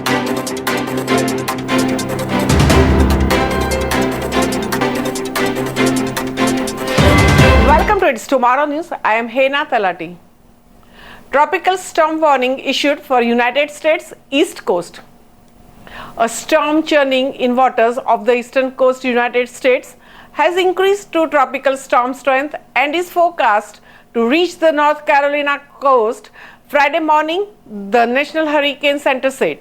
Welcome to It's Tomorrow News. I am Hena Talati. Tropical storm warning issued for United States East Coast. A storm churning in waters of the eastern coast United States has increased to tropical storm strength and is forecast to reach the North Carolina coast Friday morning, the National Hurricane Center said.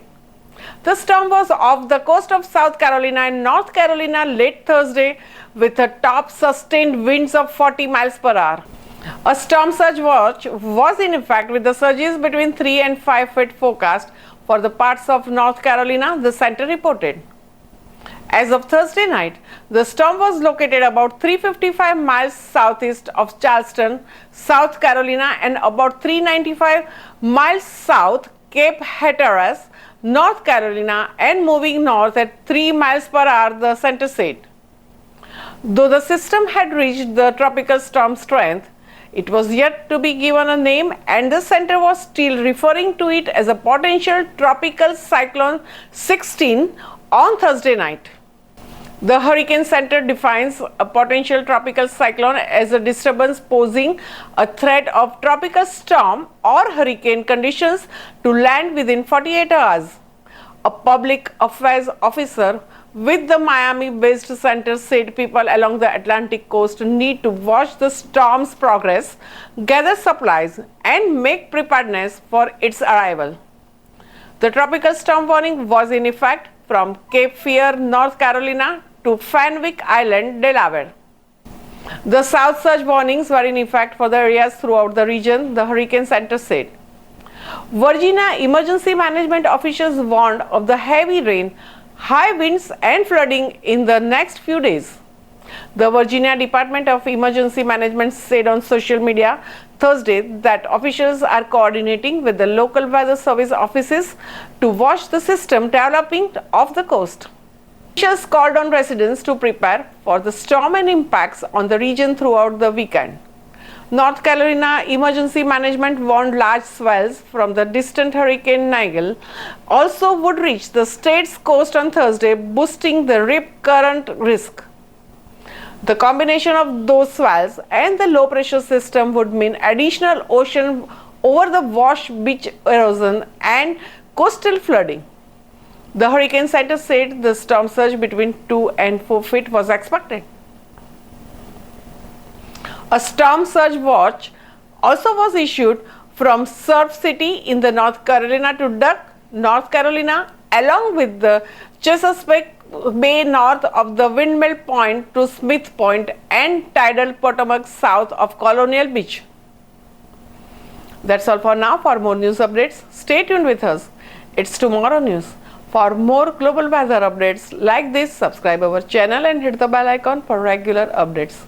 The storm was off the coast of South Carolina and North Carolina late Thursday with a top sustained winds of 40 miles per hour. A storm surge watch was in effect with the surges between 3 and 5 feet forecast for the parts of North Carolina, the center reported. As of Thursday night, the storm was located about 355 miles southeast of Charleston, South Carolina and about 395 miles south Cape Hatteras, North Carolina and moving north at 3 miles per hour, the center said. Though the system had reached the tropical storm strength, it was yet to be given a name and the center was still referring to it as a potential tropical cyclone 16 on Thursday night. The Hurricane Center defines a potential tropical cyclone as a disturbance posing a threat of tropical storm or hurricane conditions to land within 48 hours. A public affairs officer with the Miami-based center said people along the Atlantic coast need to watch the storm's progress, gather supplies, and make preparedness for its arrival. The tropical storm warning was in effect from Cape Fear, North Carolina to Fenwick Island, Delaware. The south surge warnings were in effect for the areas throughout the region, the Hurricane Center said. Virginia emergency management officials warned of the heavy rain, high winds and flooding in the next few days. The Virginia Department of Emergency Management said on social media Thursday that officials are coordinating with the local weather service offices to watch the system developing off the coast. Officials called on residents to prepare for the storm and impacts on the region throughout the weekend. North Carolina Emergency Management warned large swells from the distant Hurricane Nigel also would reach the state's coast on Thursday, boosting the rip current risk. The combination of those swells and the low pressure system would mean additional ocean over the wash, beach erosion and coastal flooding. The Hurricane Center said the storm surge between 2 and 4 feet was expected. A storm surge watch also was issued from Surf City in the North Carolina to Duck, North Carolina, along with the Chesapeake Bay north of the Windmill Point to Smith Point and tidal Potomac south of Colonial Beach. That's all for now. For more news updates, stay tuned with us. It's Tomorrow News. For more global weather updates like this, subscribe our channel and hit the bell icon for regular updates.